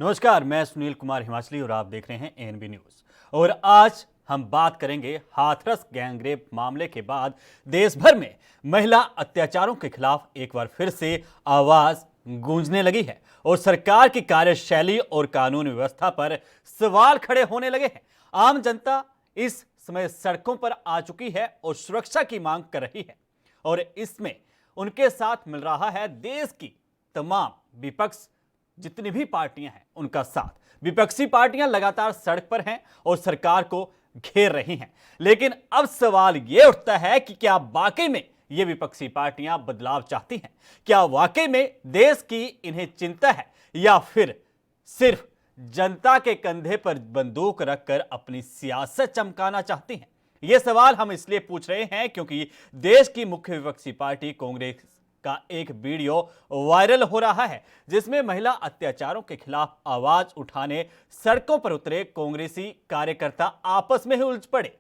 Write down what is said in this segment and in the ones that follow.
नमस्कार, मैं सुनील कुमार हिमाचली और आप देख रहे हैं एएनबी न्यूज। और आज हम बात करेंगे हाथरस गैंगरेप मामले के बाद देश भर में महिला अत्याचारों के खिलाफ एक बार फिर से आवाज गूंजने लगी है और सरकार की कार्यशैली और कानून व्यवस्था पर सवाल खड़े होने लगे हैं। आम जनता इस समय सड़कों पर आ चुकी है और सुरक्षा की मांग कर रही है और इसमें उनके साथ मिल रहा है देश की तमाम विपक्ष जितनी भी पार्टियां हैं उनका साथ। विपक्षी पार्टियां लगातार सड़क पर हैं और सरकार को घेर रही हैं। लेकिन अब सवाल यह उठता है कि क्या वाकई में ये विपक्षी पार्टियां बदलाव चाहती हैं? क्या वाकई में देश की इन्हें चिंता है या फिर सिर्फ जनता के कंधे पर बंदूक रखकर अपनी सियासत चमकाना चाहती हैं? ये सवाल हम इसलिए पूछ रहे हैं क्योंकि देश की मुख्य विपक्षी पार्टी कांग्रेस का एक वीडियो वायरल हो रहा है जिसमें महिला अत्याचारों के खिलाफ आवाज उठाने सड़कों पर उतरे कांग्रेसी कार्यकर्ता आपस में ही उलझ पड़े।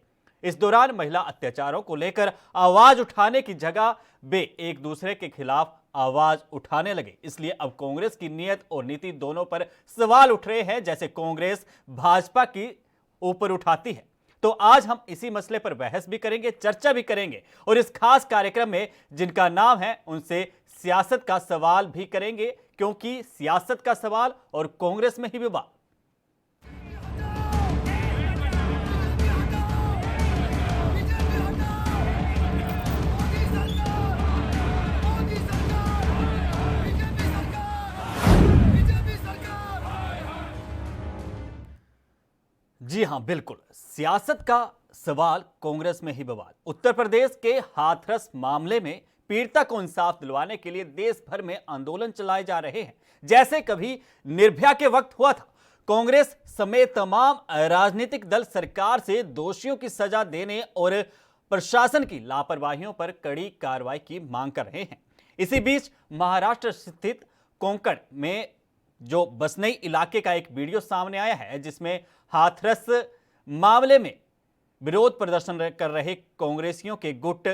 इस दौरान महिला अत्याचारों को लेकर आवाज उठाने की जगह वे एक दूसरे के खिलाफ आवाज उठाने लगे। इसलिए अब कांग्रेस की नीयत और नीति दोनों पर सवाल उठ रहे हैं, जैसे कांग्रेस भाजपा की ऊपर उठाती है। तो आज हम इसी मसले पर बहस भी करेंगे, चर्चा भी करेंगे और इस खास कार्यक्रम में जिनका नाम है उनसे सियासत का सवाल भी करेंगे, क्योंकि सियासत का सवाल और कांग्रेस में ही विवाद। जी हां, बिल्कुल, सियासत का सवाल, कांग्रेस में ही बवाल। उत्तर प्रदेश के हाथरस मामले में पीड़िता को इंसाफ दिलवाने के लिए देश भर में आंदोलन चलाए जा रहे हैं, जैसे कभी निर्भया के वक्त हुआ था। कांग्रेस समेत तमाम राजनीतिक दल सरकार से दोषियों की सजा देने और प्रशासन की लापरवाहियों पर कड़ी कार्रवाई की मांग कर रहे हैं। इसी बीच महाराष्ट्र स्थित कोंकण में जो बसनई इलाके का एक वीडियो सामने आया है जिसमें हाथरस मामले में विरोध प्रदर्शन कर रहे कांग्रेसियों के गुट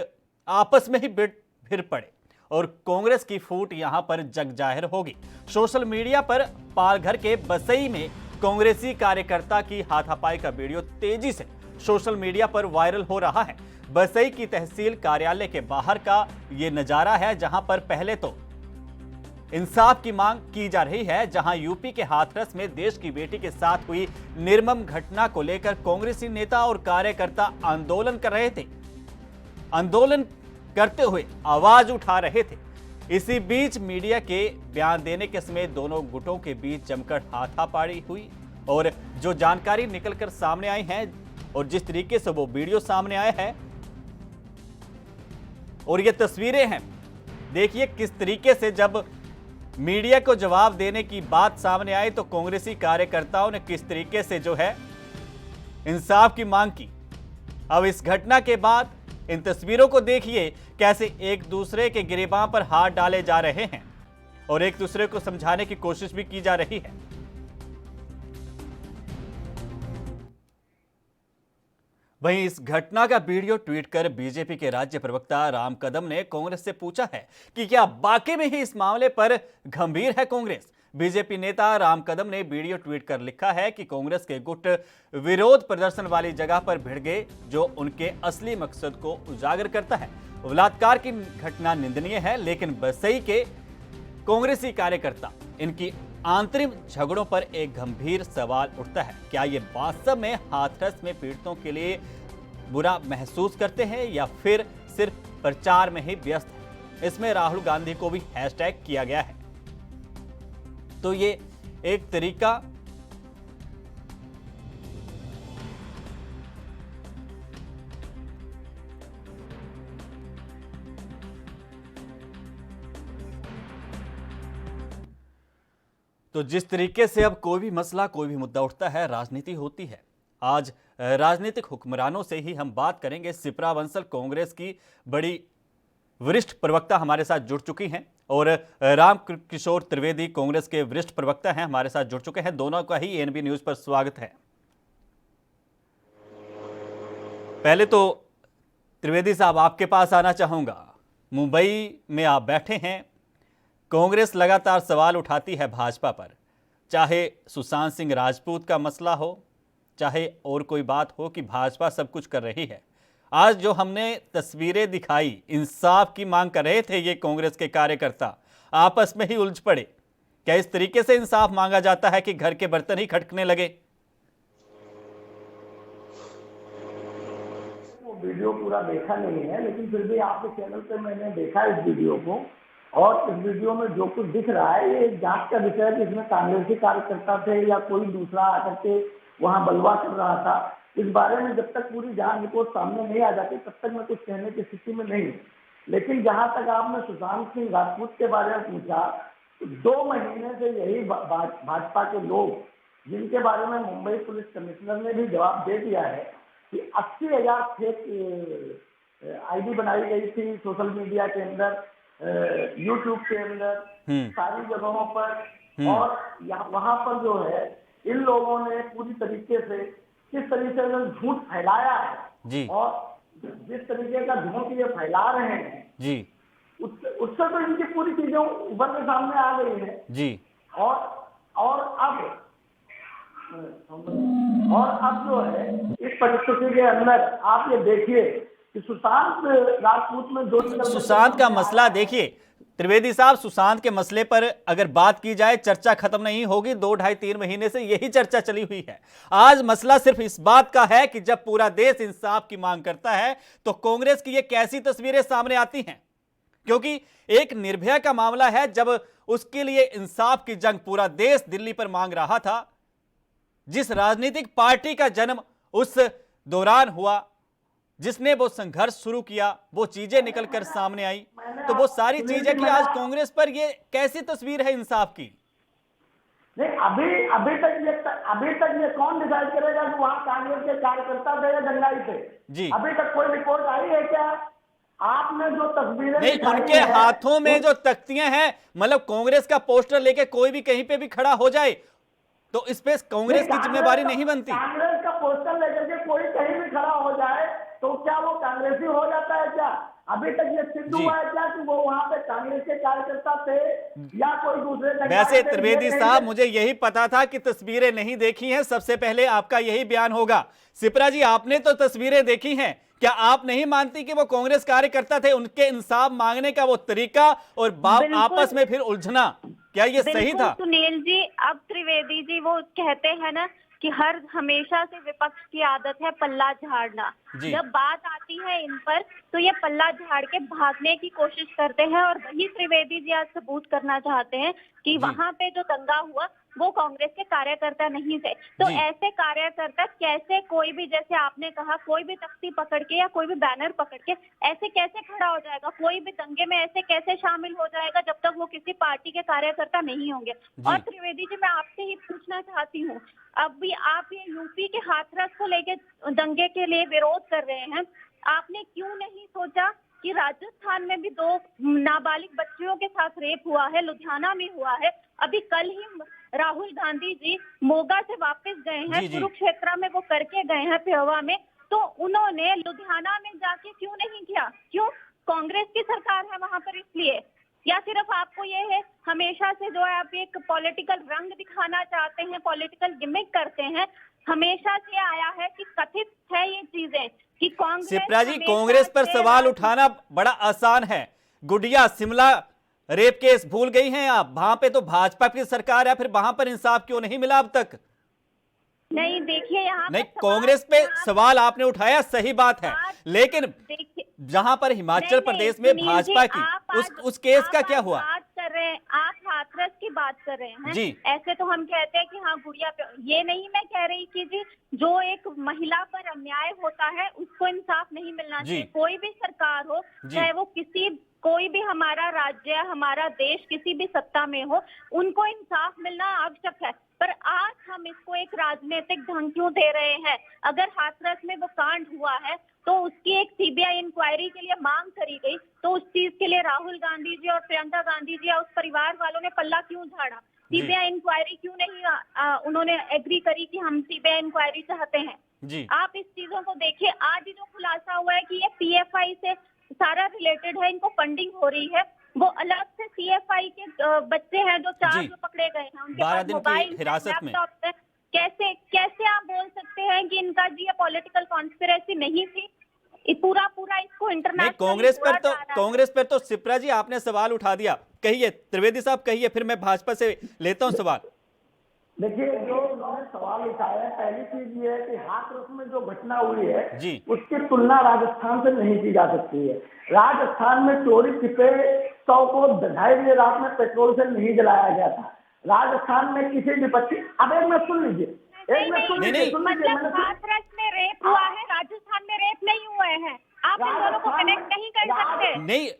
आपस में ही फिर पड़े और कांग्रेस की फूट यहां पर जग जाहिर होगी। सोशल मीडिया पर पालघर के बसई में कांग्रेसी कार्यकर्ता की हाथापाई का वीडियो तेजी से सोशल मीडिया पर वायरल हो रहा है। बसई की तहसील कार्यालय के बाहर का यह नजारा है, जहां पर पहले तो इंसाफ की मांग की जा रही है, जहां यूपी के हाथरस में देश की बेटी के साथ हुई निर्मम घटना को लेकर कांग्रेसी नेता और कार्यकर्ता आंदोलन कर रहे थे, आंदोलन करते हुए आवाज उठा रहे थे। इसी बीच मीडिया के बयान देने के समय दोनों गुटों के बीच जमकर हाथापाई हुई और जो जानकारी निकलकर सामने आई है और जिस तरीके से वो वीडियो सामने आया है और ये तस्वीरें हैं, देखिए किस तरीके से जब मीडिया को जवाब देने की बात सामने आई तो कांग्रेसी कार्यकर्ताओं ने किस तरीके से जो है इंसाफ की मांग की। अब इस घटना के बाद इन तस्वीरों को देखिए, कैसे एक दूसरे के गिरेबान पर हाथ डाले जा रहे हैं और एक दूसरे को समझाने की कोशिश भी की जा रही है। वहीं इस घटना का वीडियो ट्वीट कर बीजेपी के राज्य प्रवक्ता राम कदम ने कांग्रेस से पूछा है कि क्या वाकई में ही इस मामले पर गंभीर है कांग्रेस। बीजेपी नेता राम कदम ने वीडियो ट्वीट कर लिखा है कि कांग्रेस के गुट विरोध प्रदर्शन वाली जगह पर भिड़ गए, जो उनके असली मकसद को उजागर करता है। बलात्कार की घटना निंदनीय है, लेकिन बसई के कांग्रेसी कार्यकर्ता इनकी आंतरिक झगड़ों पर एक गंभीर सवाल उठता है, क्या ये वास्तव में हाथरस में पीड़ितों के लिए बुरा महसूस करते हैं या फिर सिर्फ प्रचार में ही व्यस्त हैं? इसमें राहुल गांधी को भी हैशटैग किया गया है। तो ये एक तरीका तो जिस तरीके से अब कोई भी मसला, कोई भी मुद्दा उठता है, राजनीति होती है। आज राजनीतिक हुक्मरानों से ही हम बात करेंगे। शिप्रा बंसल कांग्रेस की बड़ी वरिष्ठ प्रवक्ता हमारे साथ जुड़ चुकी हैं और राम किशोर त्रिवेदी कांग्रेस के वरिष्ठ प्रवक्ता हैं, हमारे साथ जुड़ चुके हैं। दोनों का ही एएनबी न्यूज पर स्वागत है। पहले तो त्रिवेदी साहब आपके पास आना चाहूंगा। मुंबई में आप बैठे हैं, कांग्रेस लगातार सवाल उठाती है भाजपा पर, चाहे सुशांत सिंह राजपूत का मसला हो, चाहे और कोई बात हो कि भाजपा सब कुछ कर रही है। आज जो हमने तस्वीरें दिखाई, इंसाफ की मांग कर रहे थे ये कांग्रेस के कार्यकर्ता, आपस में ही उलझ पड़े। क्या इस तरीके से इंसाफ मांगा जाता है कि घर के बर्तन ही खटकने लगे? वो वीडियो पूरा देखा नहीं है, लेकिन फिर भी आपके चैनल पे मैंने देखा इस वीडियो को, और इस वीडियो में जो कुछ दिख रहा है ये जांच का विषय है कि इसमें कांग्रेसी कार्यकर्ता थे या कोई दूसरा आकर के वहां बलवा कर रहा था। इस बारे में जब तक पूरी जांच रिपोर्ट सामने नहीं आ जाती तब तक मैं कुछ कहने की स्थिति में नहीं। लेकिन जहां तक आपने सुशांत सिंह राजपूत के बारे में पूछा, तो 2 महीने से यही भाजपा के लोग, जिनके बारे में मुंबई पुलिस कमिश्नर ने भी जवाब दे दिया है कि 80,000 फेक आईडी बनाई गई थी सोशल मीडिया के अंदर, यूट्यूब के अंदर, सारी जगहों पर, और वहां पर जो है इन लोगों ने पूरी तरीके से किस तरीके से झूठ फैलाया है जी। और जिस तरीके का झूठ ये फैला रहे हैं जी, उससे तो इनकी पूरी चीजें उभर के सामने आ गई है जी। और अब जो है इस परिस्थिति के अंदर आप ये देखिए कि सुशांत राजपूत में जो सुशांत का मसला देखिए त्रिवेदी साहब, सुशांत के मसले पर अगर बात की जाए चर्चा खत्म नहीं होगी। 2, 2.5, 3 महीने से यही चर्चा चली हुई है। आज मसला सिर्फ इस बात का है कि जब पूरा देश इंसाफ की मांग करता है तो कांग्रेस की ये कैसी तस्वीरें सामने आती हैं। क्योंकि एक निर्भया का मामला है, जब उसके लिए इंसाफ की जंग पूरा देश दिल्ली पर मांग रहा था, जिस राजनीतिक पार्टी का जन्म उस दौरान हुआ, जिसने वो संघर्ष शुरू किया, वो चीजें निकलकर सामने आई, तो वो सारी चीजें कि आज कांग्रेस पर ये कैसी तस्वीर है इंसाफ की? नहीं, अभी तक ये कौन डिसाइड करेगा कि वहां कांग्रेस के कार्यकर्ता थे या दंगाई थे? जी, अभी तक कोई रिपोर्ट आई है क्या? आपने जो तस्वीरें नहीं, उनके हाथों में जो तख्तियां हैं, मतलब कांग्रेस का पोस्टर लेके कोई भी कहीं पे भी खड़ा हो जाए तो इस पे कांग्रेस की जिम्मेवारी नहीं बनती। कांग्रेस का पोस्टर लेकर के कोई कहीं भी खड़ा हो जाए तो क्या वो कांग्रेसी हो जाता है क्या? अभी तक ये सिद्ध हुआ है क्या कि वो वहां पे कांग्रेस के कार्यकर्ता थे या कोई दूसरे? वैसे त्रिवेदी साहब, मुझे यही पता था कि तस्वीरें नहीं देखी हैं, सबसे पहले आपका यही बयान होगा। सिप्रा जी, आपने तो तस्वीरें देखी हैं, क्या आप नहीं मानती कि वो कांग्रेस कार्यकर्ता थे? उनके इंसाफ मांगने का वो तरीका और आपस में फिर उलझना, क्या ये सही था? सुनील जी, अब त्रिवेदी जी वो कहते हैं ना कि हमेशा से विपक्ष की आदत है पल्ला झाड़ना। जब बात आती है इन पर तो ये पल्ला झाड़ के भागने की कोशिश करते हैं, और वही त्रिवेदी जी आज सबूत करना चाहते हैं कि वहां पे जो दंगा हुआ वो कांग्रेस के कार्यकर्ता नहीं थे। तो ऐसे कार्यकर्ता कैसे, कोई भी, जैसे आपने कहा, कोई भी तख्ती पकड़ के या कोई भी बैनर पकड़ के ऐसे कैसे खड़ा हो जाएगा? कोई भी दंगे में ऐसे कैसे शामिल हो जाएगा जब तक वो किसी पार्टी के कार्यकर्ता नहीं होंगे? और त्रिवेदी जी, मैं आपसे ही पूछना चाहती हूँ, अब भी आप ये यूपी के हाथरस को लेके दंगे के लिए विरोध कर रहे हैं, आपने क्यों नहीं सोचा कि राजस्थान में भी 2 नाबालिग बच्चियों के साथ रेप हुआ है, लुधियाना में हुआ है, अभी कल ही राहुल गांधी जी मोगा से वापस गए हैं, कुरुक्षेत्र में वो करके गए हैं, पेहवा में, तो उन्होंने लुधियाना में जाके क्यों नहीं किया? क्यों? कांग्रेस की सरकार है वहां पर इसलिए, या सिर्फ आपको ये है हमेशा से जो है आप एक पॉलिटिकल रंग दिखाना चाहते हैं, पॉलिटिकल गिमिक करते हैं? हमेशा से आया है कि कथित है ये चीजें कि कांग्रेस। सिप्रा जी, कांग्रेस पर सवाल उठाना बड़ा आसान है। गुडिया शिमला रेप केस भूल गई हैं आप? वहां पे तो भाजपा की सरकार है, फिर वहां पर इंसाफ क्यों नहीं मिला अब तक? नहीं, देखिए यहाँ नहीं, कांग्रेस पे सवाल आपने उठाया, सही बात है, लेकिन जहां पर हिमाचल प्रदेश में भाजपा की उस केस का क्या हुआ? आप हाथरस की बात कर रहे हैं जी। ऐसे तो हम कहते हैं कि हाँ गुड़िया पे, ये नहीं मैं कह रही कि जी जो एक महिला पर अन्याय होता है उसको इंसाफ नहीं मिलना चाहिए। कोई भी सरकार हो, चाहे वो कोई भी हमारा राज्य, हमारा देश किसी भी सत्ता में हो, उनको इंसाफ मिलना आवश्यक है। पर आज हम इसको एक राजनीतिक ढंग क्यों दे रहे हैं? अगर हाथरस में वो कांड हुआ है तो उसकी एक सीबीआई इंक्वायरी के लिए मांग करी गई, तो उस चीज के लिए राहुल गांधी जी और प्रियंका गांधी जी या उस परिवार वालों ने पल्ला क्यों झाड़ा? सीबीआई इंक्वायरी क्यों नहीं उन्होंने एग्री करी कि हम सीबीआई इंक्वायरी चाहते हैं? आप इस चीजों को देखिए। आज जो खुलासा हुआ है कि ये पीएफआई से सारा रिलेटेड है, इनको फंडिंग हो रही है, वो अलग से CFI के बच्चे हैं जो 4 जी। जो पकड़े गए हैं, उनके 12 पास दिन की मोबाइल है, हिरासत में। लैपटॉप है। कैसे कैसे आप बोल सकते हैं कि इनका जी ये पॉलिटिकल कॉन्स्पिरेसी नहीं थी? पूरा पूरा इसको नहीं, इंटरनेशनल कांग्रेस पर तो सिप्रा जी आपने सवाल उठा दिया। कहिए त्रिवेदी साहब, कहिए, फिर मैं भाजपा से लेता हूं सवाल। देखिए, जो उन्होंने सवाल उठाया है, पहली चीज ये है कि हाथरस में जो घटना हुई है जी। उसकी तुलना राजस्थान से नहीं की जा सकती है। राजस्थान में चोरी छिपे 100 को 2:30 बजे रात में पेट्रोल से नहीं जलाया गया था। राजस्थान में किसी विपक्षी, अब एक मिनट सुन लीजिए, एक मिनट सुन लीजिए, सुन लीजिए। मतलब हाथरस में रेप हुआ है, राजस्थान में रेप नहीं हुए हैं। आप इन दोनों को कनेक्ट नहीं कर सकते। नहीं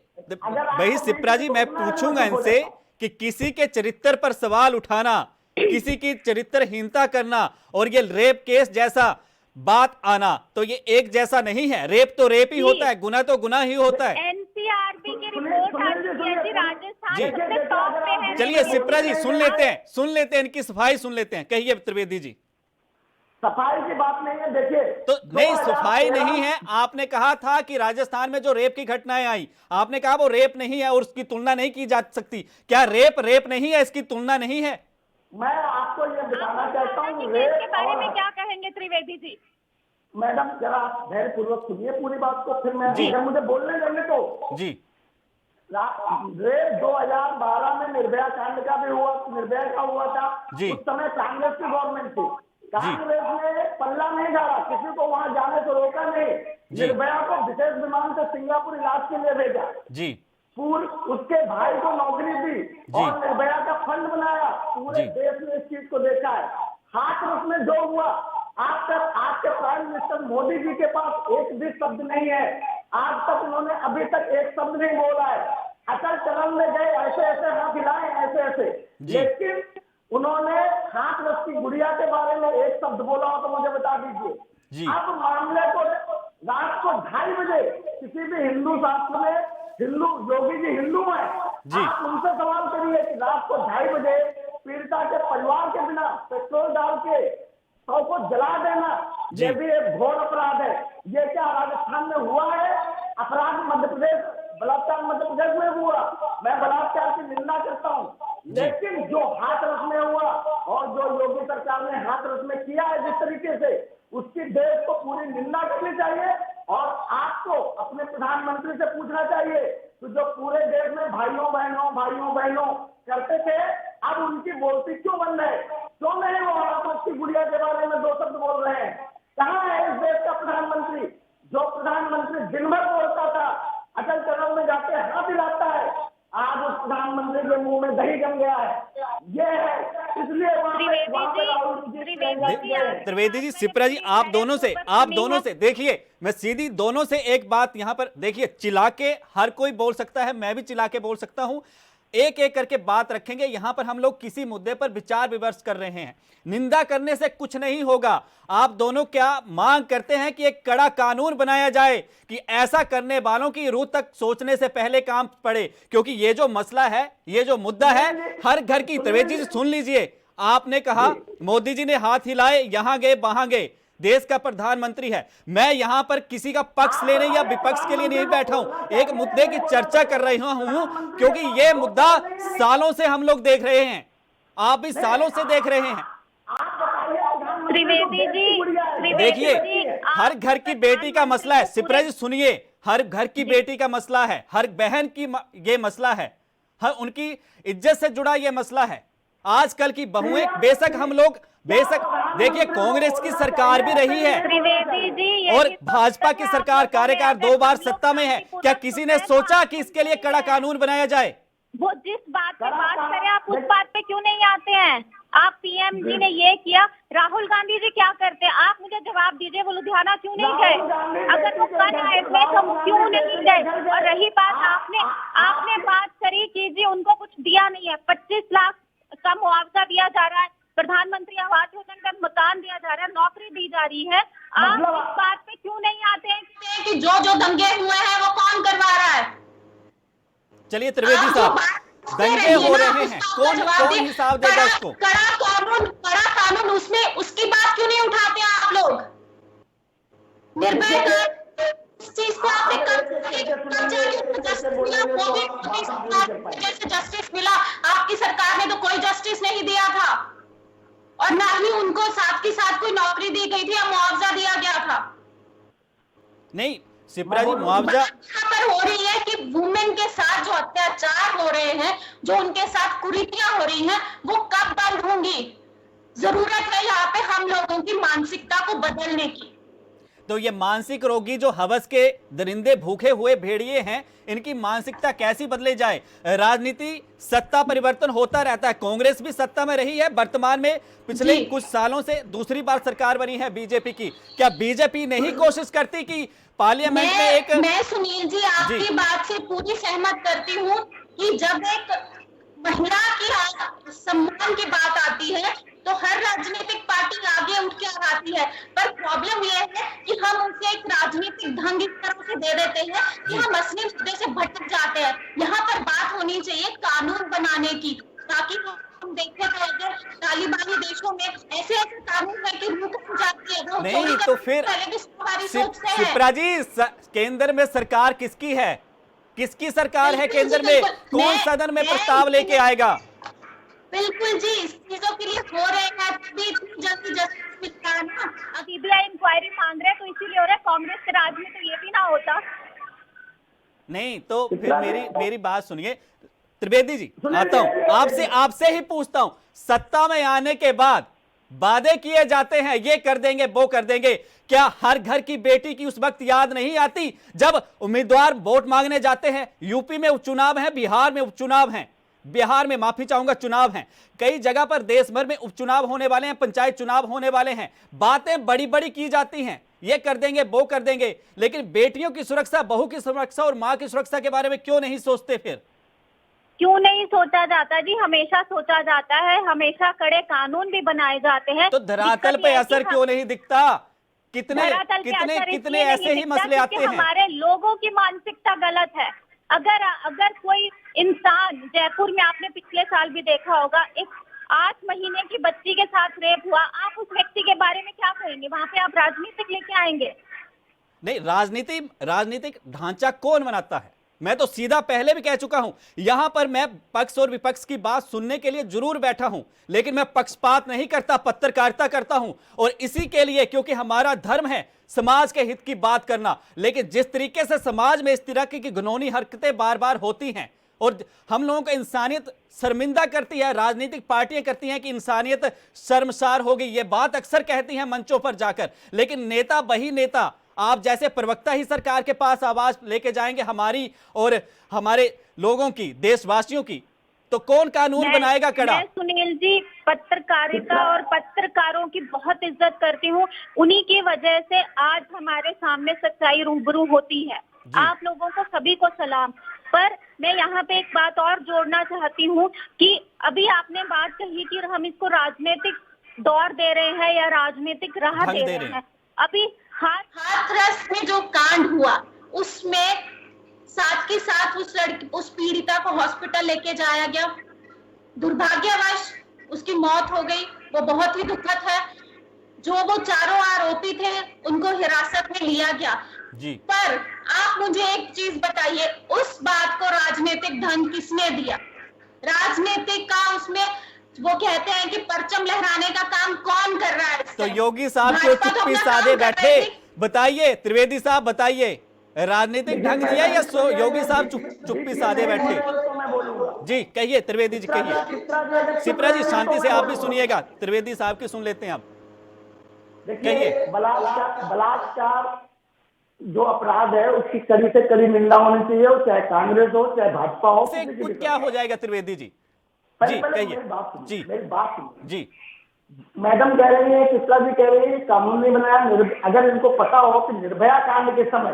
भाई सिप्रा जी, मैं पूछूंगा इनसे कि किसी के चरित्र पर सवाल उठाना, किसी की चरित्रहीनता करना और ये रेप केस जैसा बात आना, तो ये एक जैसा नहीं है। रेप तो रेप ही होता है, गुनाह तो गुनाह ही होता है। NCRB की रिपोर्ट आ चुकी है जी, राजस्थान जी। सबसे टॉप पे है। चलिए सिप्रा जी, सुन लेते हैं इनकी सफाई सुन लेते हैं। कहिए त्रिवेदी जी। सफाई की बात नहीं है। देखिए, तो नहीं, सफाई नहीं है। आपने कहा था कि राजस्थान में जो रेप की घटनाएं आई, आपने कहा वो रेप नहीं है और उसकी तुलना नहीं की जा सकती। क्या रेप नहीं है, इसकी तुलना नहीं है? मैं आपको ये बताना चाहता हूँ के बारे में क्या कहेंगे त्रिवेदी जी? मैडम, जरा आप धैर्यपूर्वक सुनिए पूरी बात को, फिर जी। मुझे बोलने देंगे तो। जी। रेप 2012 में निर्भया कांड का भी हुआ, निर्भया का हुआ था। जी। उस समय कांग्रेस की गवर्नमेंट थी। कांग्रेस ने पल्ला नहीं डाला, किसी को वहां जाने से रोका नहीं। निर्भया को विशेष विमान से सिंगापुर इलाज के लिए भेजा। जी। उसके भाई को नौकरी दी और निर्भया का फंड बनाया। पूरे देश ने इस चीज को देखा है। हाथरस में जो हुआ, आज के प्राइम मिनिस्टर मोदी जी के पास एक भी शब्द नहीं है। आज तक उन्होंने अभी तक एक शब्द नहीं बोला है। अटल टनल में गए, ऐसे ऐसे हाथ हिलाए, ऐसे ऐसे, लेकिन उन्होंने हाथरस की गुड़िया के बारे में एक शब्द बोला हो तो मुझे बता दीजिए। अब मामले को रात को 2:30 बजे किसी भी हिंदू शास्त्र में, हिंदू योगी जी हिंदू है, आप उनसे सवाल करिए कि रात को 2:30 बजे पीड़िता के परिवार के बिना पेट्रोल डाल के 100 को जला देना, ये भी एक घोर अपराध है। ये क्या राजस्थान में हुआ है? अपराध मध्य प्रदेश, बलात्कार मध्य प्रदेश में हुआ। मैं बलात्कार की निंदा करता हूँ, लेकिन जो हाथरस में हुआ और जो योगी सरकार ने हाथरस में किया है जिस तरीके से, उसकी देश को पूरी निंदा करनी चाहिए। और आपको अपने प्रधानमंत्री से पूछना चाहिए कि जो पूरे देश में भाइयों बहनों करते थे, अब उनकी बोलती क्यों बंद है? क्यों नहीं वो हाथरस की गुड़िया के बारे में 2 शब्द बोल रहे हैं? कहाँ है इस देश का प्रधानमंत्री? जो प्रधानमंत्री दिन भर बोलता था, अटल टनल में जाके हाथ हिलाता है, आज उस प्रधानमंत्री के मुंह में दही जम गया है। ये है, इसलिए त्रिवेदी जी, सिप्रा जी, आप दोनों से देखिए, मैं सीधी दोनों से एक बात यहां पर देखिए, चिल्ला के हर कोई बोल सकता है, मैं भी चिल्ला के बोल सकता हूं। एक एक करके बात रखेंगे। यहां पर हम लोग किसी मुद्दे पर विचार विमर्श कर रहे हैं। निंदा करने से कुछ नहीं होगा। आप दोनों क्या मांग करते हैं कि एक कड़ा कानून बनाया जाए कि ऐसा करने वालों की रूह तक सोचने से पहले काम पड़े? क्योंकि ये जो मसला है, ये जो मुद्दा है, हर घर की, त्रिवेदी जी सुन लीजिए, आपने कहा मोदी जी ने हाथ हिलाए, यहां गए वहां गए, देश का प्रधानमंत्री है। मैं यहां पर किसी का पक्ष लेने या विपक्ष के लिए नहीं बैठा हूं, एक मुद्दे की चर्चा कर रहा हूं, क्योंकि यह मुद्दा सालों से हम लोग देख रहे हैं, आप भी सालों से देख रहे हैं। त्रिवेदी जी, देखिए, हर घर की बेटी का मसला है। सिप्रा जी सुनिए, हर घर की बेटी का मसला है, हर बहन की ये मसला है, हर उनकी इज्जत से जुड़ा ये मसला है। आजकल की बहुएं, बेशक देखिए, कांग्रेस की सरकार भी रही है और भाजपा की सरकार कार्यकाल 2 बार सत्ता में है। क्या किसी ने सोचा कि इसके लिए कड़ा कानून बनाया जाए? वो जिस बात पे बात करें, आप उस बात पे क्यों नहीं आते हैं? आप PM जी ने ये किया, राहुल गांधी जी क्या करते हैं? आप मुझे जवाब दीजिए, वो लुधियाना क्यों नहीं गए? अगर वो कल आए थे तो क्यों नहीं गए? और रही बात, आपने बात करी कि जी उनको कुछ दिया नहीं है, 25 लाख का मुआवजा दिया जा रहा है, प्रधानमंत्री आवास योजना का मकान दिया जा रहा है, नौकरी दी जा रही है। आप इस बात पे क्यों नहीं आते हैं कि जो दंगे हुए हैं वो कौन करवा रहा है? चलिए त्रिवेदी साहब, दंगे हो रहे हैं, कौन हिसाब देगा इसको? कड़ा कानून, उसमें उसकी बात क्यों नहीं उठाते आप लोग? निर्भया चीज को आपने जैसे जस्टिस मिला, आपकी सरकार ने तो कोई जस्टिस नहीं दिया था, और ना ही उनको साथ के साथ कोई नौकरी दी गई थी या मुआवजा दिया गया था। नहीं शिप्रा जी, मुआवजा यहाँ पर हो रही है कि वुमेन के साथ जो अत्याचार हो रहे हैं, जो उनके साथ कुरीतियां हो रही हैं, वो कब बंद होंगी? जरूरत है यहाँ पे हम लोगों की मानसिकता को बदलने की। तो ये मानसिक रोगी जो हवस के दरिंदे भूखे हुए भेड़िए हैं, इनकी मानसिकता कैसी बदले जाए? राजनीति, सत्ता परिवर्तन होता रहता है। कांग्रेस भी सत्ता में रही है वर्तमान में, पिछले कुछ सालों से दूसरी बार सरकार बनी है बीजेपी की। क्या बीजेपी नहीं कोशिश करती कि पार्लियामेंट में एक मैं सुनील जी आपकी बात से पूरी सहमत करती हूँ कि जब एक महिला की सम्मान की बात आती है तो हर राजनीतिक पार्टी आगे उठ के आती है, पर प्रॉब्लम यह है कि हम उनसे एक राजनीतिक ढंग इस तरह से दे देते हैं कि हम असली मुद्दे से भटक जाते हैं। यहाँ पर बात होनी चाहिए कानून बनाने की, ताकि हम देखें तो अगर तालिबानी देशों में ऐसे कानून है कि रूह खा जाती है। नहीं तो फिर शिप्रा जी, केंद्र में सरकार किसकी है? किसकी सरकार है केंद्र में? कौन सदन में प्रस्ताव लेके आएगा? बिल्कुल जी, इस चीजों के लिए हो रहे हैं, जल्दी जस्टिस मिलता है ना। सीबीआई इंक्वायरी मांग रहे हैं तो इसीलिए हो रहा है। कांग्रेस के राज में तो ये भी ना होता। नहीं तो फिर मेरी बात सुनिए त्रिवेदी जी, आता हूं आपसे ही पूछता हूं, सत्ता में आने के बाद वादे किए जाते हैं, ये कर देंगे वो कर देंगे, क्या हर घर की बेटी की उस वक्त याद नहीं आती जब उम्मीदवार वोट मांगने जाते हैं? यूपी में उपचुनाव है, बिहार में उपचुनाव है, बिहार में माफी चाहूंगा चुनाव हैं, कई जगह पर देश भर में उपचुनाव होने वाले हैं, पंचायत चुनाव होने वाले हैं, बातें बड़ी बड़ी की जाती हैं, ये कर देंगे वो कर देंगे, लेकिन बेटियों की सुरक्षा, बहू की सुरक्षा और मां की सुरक्षा के बारे में क्यों नहीं सोचते? फिर क्यों नहीं सोचा जाता जी? हमेशा सोचा जाता है, हमेशा कड़े कानून भी बनाए जाते हैं। तो धरातल पे असर क्यों नहीं दिखता? कितने ऐसे ही मसले आते हैं। हमारे लोगों की मानसिकता गलत है। अगर कोई इंसान, जयपुर में आपने पिछले साल भी देखा होगा, एक 8 महीने की बच्ची के साथ रेप हुआ, आप उस व्यक्ति के बारे में क्या कहेंगे? वहां पे आप राजनीतिक लेके आएंगे? नहीं, राजनीतिक ढांचा कौन बनाता है? मैं तो सीधा पहले भी कह चुका हूं, यहां पर मैं पक्ष और विपक्ष की बात सुनने के लिए जरूर बैठा हूं, लेकिन मैं पक्षपात नहीं करता, पत्रकारिता करता हूं, और इसी के लिए, क्योंकि हमारा धर्म है समाज के हित की बात करना। लेकिन जिस तरीके से समाज में इस तरह की घिनौनी हरकतें बार बार होती हैं और हम लोगों को इंसानियत शर्मिंदा करती है, राजनीतिक पार्टियां करती हैं कि इंसानियत शर्मसार हो गई, ये बात अक्सर कहती हैं मंचों पर जाकर, लेकिन नेता वही नेता, आप जैसे प्रवक्ता ही सरकार के पास आवाज लेके जाएंगे हमारी और हमारे लोगों की, देशवासियों की, तो कौन कानून बनाएगा कड़ा? मैं सुनील जी पत्रकारिता और पत्रकारों की बहुत इज्जत करती हूँ, उन्हीं की वजह से आज हमारे सामने सच्चाई रूबरू होती है। आप लोगों को सभी को सलाम। पर मैं यहाँ पे एक बात और जोड़ना चाहती हूँ कि अभी आपने बात कही कि हम इसको राजनीतिक दौर दे रहे हैं या राजनीतिक राह दे रहे हैं। अभी हाथरस में जो कांड हुआ उसमें साथ के साथ उस पीड़िता को हॉस्पिटल लेके जाया गया, दुर्भाग्यवश उसकी मौत हो गई, वो बहुत ही दुखद है। जो वो चारों आरोपी थे उनको हिरासत में लिया गया जी। पर आप मुझे एक चीज बताइए, उस बात को राजनीतिक ढंग किसने दिया? राजनीतिक का उसमें वो कहते हैं कि परचम लहराने का काम कौन कर रहा है? तो योगी साहब क्यों चुप्पी साधे बैठे? बताइए त्रिवेदी साहब, बताइए, राजनीतिक ढंग दिया या योगी साहब चुप्पी साधे बैठे? जी कहिए त्रिवेदी जी, कहिए। शिप्रा जी शांति से आप भी सुनिएगा, त्रिवेदी साहब की सुन लेते हैं आप। देखिए, बलात्कार जो अपराध है उसकी कड़ी से कड़ी निंदा होनी चाहिए, चाहे कांग्रेस हो चाहे भाजपा हो। कुछ क्या हो जाएगा त्रिवेदी जी? जी कहिए। जी मेरी बात सुनिए जी। मैडम कह रही है, किसका भी कह रही है, कानून नहीं बनाया। अगर इनको पता हो कि निर्भया कांड के समय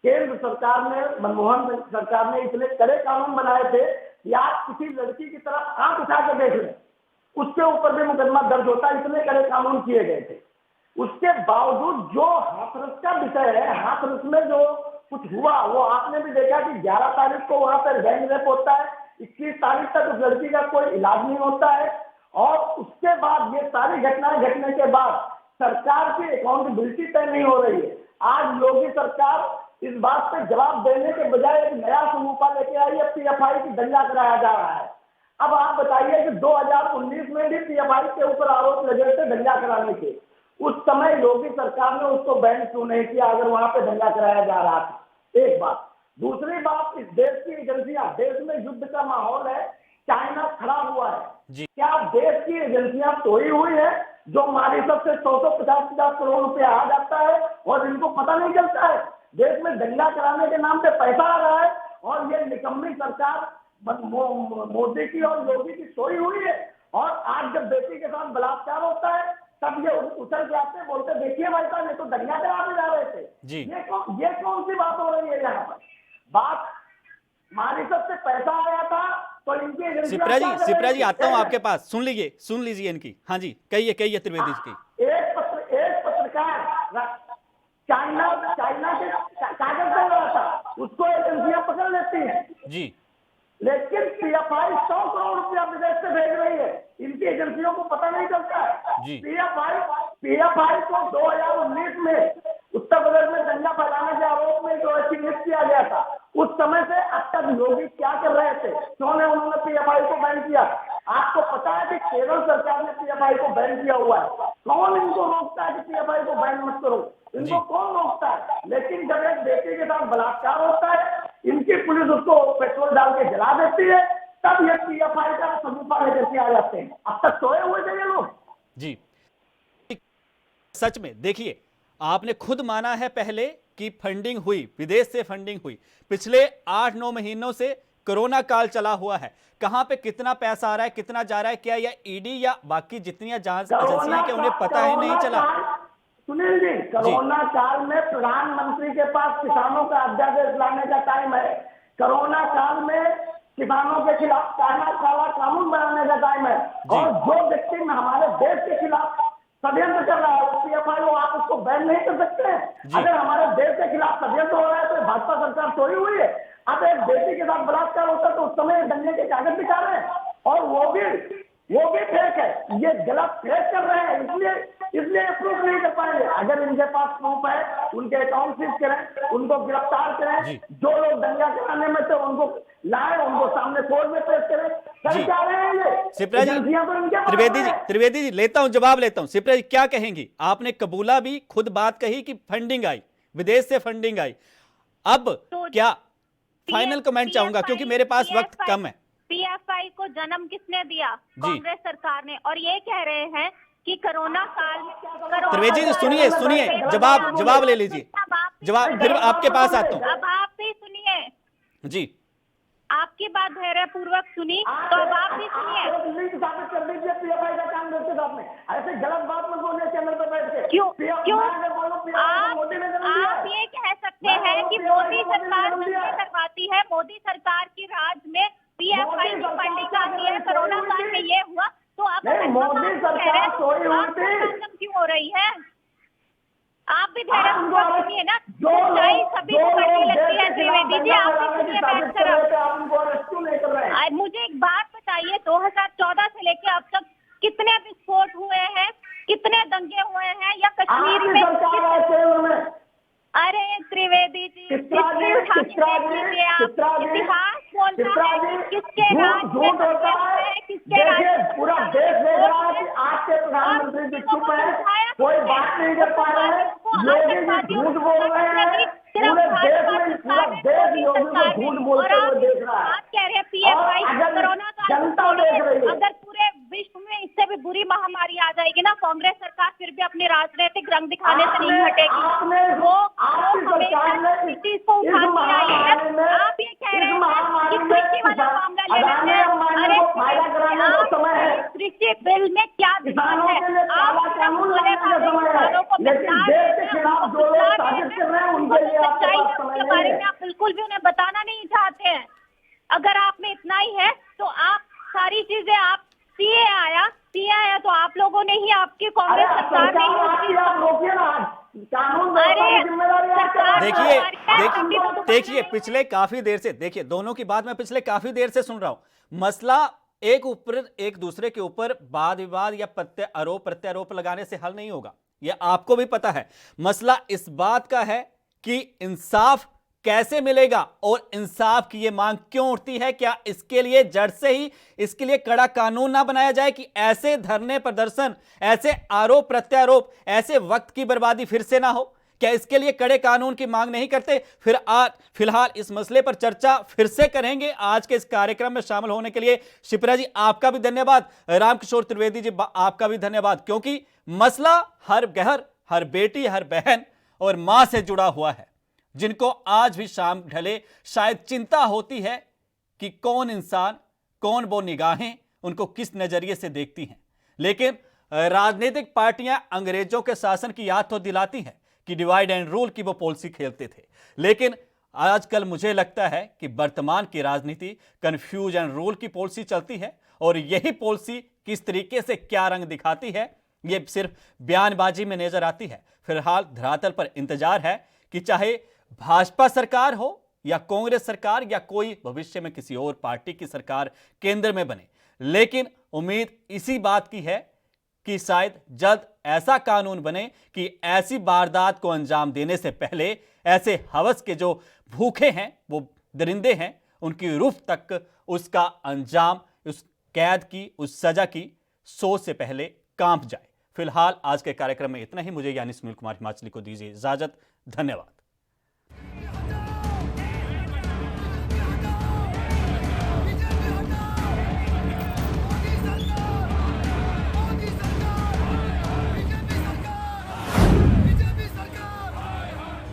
केंद्र सरकार ने, मनमोहन सरकार ने इतने कड़े कानून बनाए थे कि आप किसी लड़की की तरफ आंख उठा कर देख लें, उसके ऊपर भी मुकदमा दर्ज होता, इतने कड़े कानून किए गए थे। उसके बावजूद जो हाथरस का विषय है, हाथरस में जो कुछ हुआ वो आपने भी देखा कि 11 तारीख को वहां पर गैंग रेप होता है, 21 तारीख तक उस लड़की का कोई इलाज नहीं होता है, और उसके बाद ये सारी घटनाएं घटने के बाद सरकार की अकाउंटेबिलिटी तय नहीं हो रही है। आज योगी सरकार इस बात पे जवाब देने के बजाय एक नया समूपा लेके आई है, पीएफआई की दंगा कराया जा रहा है। अब आप बताइए कि 2019 में भी पीएफआई के ऊपर आरोप लगे थे दंगा कराने के, उस समय योगी सरकार ने उसको बैन क्यों नहीं किया अगर वहां पे दंगा कराया जा रहा था? एक बात। दूसरी बात, इस देश की एजेंसियां, देश में युद्ध का माहौल है, चाइना खड़ा हुआ है, क्या देश की एजेंसियां सोई हुई है जो मॉरिशस से 150 करोड़ रुपया आ जाता है और इनको पता नहीं चलता है? देश में दंगा कराने के नाम पे पैसा आ रहा है और ये निकम्मी सरकार मोदी की और योगी की सोई हुई है। और आज जब बेटी के साथ बलात्कार होता है तब ये उछल के आते बोलते देखिए भाई साहब ये तो दंगा कराने जा रहे थे। ये कौन सी बात हो रही है यहाँ पर? बात मॉरिशस से पैसा आया था तो इनकी सिप्रा जी आता हूँ आपके पास, सुन लीजिए इनकी। हाँ जी, कहिए त्रिवेदी जी की। एक पत्रकार चाइना के कागज दे रहा था, उसको एजेंसियां पकड़ लेती हैं जी, लेकिन पीएफआई 100 करोड़ रुपया विदेश से भेज रही है, इनकी एजेंसियों को पता नहीं चलता है। पीएफआई को 2019 में उत्तर प्रदेश में दंगा फैलाने के आरोप में जो चिन्हित किया गया था, उस समय से अब तक योगी क्या कर रहे थे? क्यों ने उन्होंने पीएफआई को बैन किया? आपको पता है कि केरल सरकार ने पीएफआई को बैन किया हुआ है। कौन इनको रोकता है कि पीएफआई को बैन मत करो? इनको कौन रोकता है? लेकिन जब एक बेटे के साथ बलात्कार होता है, इनकी पुलिस उसको पेट्रोल डाल के जला देती है, तब ये पीएफआई का समूपा लेकर के आ जाते हैं। अब तक सोए हुए थे ये लोग जी। सच में देखिए, आपने खुद माना है पहले कि फंडिंग हुई, विदेश से फंडिंग हुई। पिछले 8-9 महीनों से कोरोना काल चला हुआ है, कहां पे कितना पैसा आ रहा है, कितना जा रहा है, क्या या ईडी या बाकी जितनी जांच एजेंसियां के उन्हें पता ही नहीं चला? सुनील जी, कोरोना काल में प्रधानमंत्री के पास किसानों का अध्यादेश लाने का टाइम है। कोरोना काल में किसानों के खिलाफ काला कानून बनाने का टाइम है। और जो व्यक्ति हमारे देश के खिलाफ षड्यंत्र कर रहा है पीएफआई को, आप उसको बैन नहीं कर सकते हैं। अगर हमारे देश के खिलाफ षड्यंत्र हो रहा है तो भाजपा सरकार सोई हुई है। अब एक बेटी के साथ बलात्कार होता है तो उस समय दंगे के कागज दिखा रहे हैं और वो भी फेक है, ये गलत फेक कर रहे हैं, इसलिए प्रूफ नहीं कर पाएंगे। अगर इनके पास प्रूफ है, उनके अकाउंट सीज करें, उनको गिरफ्तार करें, जो लोग दंगा कराने में थे उनको लाए, उनको सामने कोर्ट में पेश करें। क्या रहे हैं ये सिप्रा जी? त्रिवेदी जी लेता हूं, जवाब लेता हूं। सिप्रा जी क्या कहेंगी? आपने कबूला भी, खुद बात कही कि फंडिंग आई, विदेश से फंडिंग आई। अब क्या फाइनल कमेंट चाहूंगा क्योंकि मेरे पास वक्त कम है। पीएफआई को जन्म किसने दिया? कांग्रेस सरकार ने। और ये कह रहे हैं कि कोरोना काल में त्रिवेदी जी सुनिए, जवाब ले लीजिए, जवाब फिर आपके पास आता हूँ। अब आप भी सुनिए जी, आपकी बात धैर्य पूर्वक सुनी तो अब आप भी सुनिए। ऐसे गलत बात मत बोलिए चैनल पर बैठ के। क्यों आप ये कह सकते हैं कि मोदी सरकार दंगे करवाती है, मोदी सरकार की राज में पीएफआई की फंडिंग आती है, कोरोना काल में ये हुआ, तो आप मोदी सरकार सोई हुई थी क्यों हो रही है? आप भी धैर्य सुनिए ना, सच्चाई सभी को कड़वी लगती है। त्रिवेदी जी आप भी सुनिए बैठकर। मुझे एक बात बताइए, 2014 से लेके अब तक कितने विस्फोट हुए हैं, कितने दंगे हुए हैं या कश्मीर में? अरे त्रिवेदी जी, इतिहास बोलता है किसके राज में दंगे हुए हैं, किसके राज। पूरा देश देख रहा है कि आज के प्रधानमंत्री जी चुप है, कोई बात नहीं कर पा रहे हैं, योगी जी झूठ बोल रहे हैं, पूरे देश योगी को झूठ बोलते हुए देख रहा है। आप कह रहे हैं पीएफआई कोरोना का जनता देख रही है। अगर पूरे विश्व में इससे भी बुरी महामारी आ जाएगी ना, कांग्रेस सरकार फिर भी अपने राजनीतिक रंग दिखाने से नहीं हटेगी। वो हमेशा इस चीज को उठाती आई है। आप ये कह रहे हैं कि कृषि वाला मामला ले लेते हैं। अरे कृषि बिल में क्या दिक्कत है? आप किसानों को के बारे में आप बिल्कुल भी उन्हें बताना नहीं चाहते हैं। अगर आप में इतना ही है तो आप सारी चीजें, आप सीए आया तो आप लोगों ने ही, आपकी कांग्रेस सरकार ने ही देखिए पिछले काफी देर से, देखिए दोनों की बात मैं पिछले काफी देर से सुन रहा हूं। मसला एक दूसरे के ऊपर वाद विवाद या प्रत्यारोप लगाने से हल नहीं होगा, यह आपको भी पता है। मसला इस बात का है कि इंसाफ कैसे मिलेगा और इंसाफ की ये मांग क्यों उठती है। क्या इसके लिए जड़ से ही इसके लिए कड़ा कानून ना बनाया जाए कि ऐसे धरने प्रदर्शन, ऐसे आरोप प्रत्यारोप, ऐसे वक्त की बर्बादी फिर से ना हो। क्या इसके लिए कड़े कानून की मांग नहीं करते? फिर आज फिलहाल इस मसले पर चर्चा फिर से करेंगे। आज के इस कार्यक्रम में शामिल होने के लिए शिप्रा जी आपका भी धन्यवाद, रामकिशोर त्रिवेदी जी आपका भी धन्यवाद, क्योंकि मसला हर घर, हर बेटी, हर बहन और मां से जुड़ा हुआ है, जिनको आज भी शाम ढले शायद चिंता होती है कि कौन इंसान, कौन वो निगाहें उनको किस नजरिए से देखती हैं। लेकिन राजनीतिक पार्टियां अंग्रेजों के शासन की याद तो दिलाती हैं कि डिवाइड एंड रूल की वो पॉलिसी खेलते थे, लेकिन आजकल मुझे लगता है कि वर्तमान की राजनीति कंफ्यूज एंड रूल की पॉलिसी चलती है, और यही पॉलिसी किस तरीके से क्या रंग दिखाती है ये सिर्फ बयानबाजी में नजर आती है। फिलहाल धरातल पर इंतजार है कि चाहे भाजपा सरकार हो या कांग्रेस सरकार या कोई भविष्य में किसी और पार्टी की सरकार केंद्र में बने, लेकिन उम्मीद इसी बात की है कि शायद जल्द ऐसा कानून बने कि ऐसी वारदात को अंजाम देने से पहले ऐसे हवस के जो भूखे हैं, वो दरिंदे हैं, उनकी रूह तक उसका अंजाम, उस कैद की, उस सजा की सोच से पहले कांप जाए। फिलहाल आज के कार्यक्रम में इतना ही। मुझे यानी सुनील कुमार हिमाचली को दीजिए इजाजत। धन्यवाद।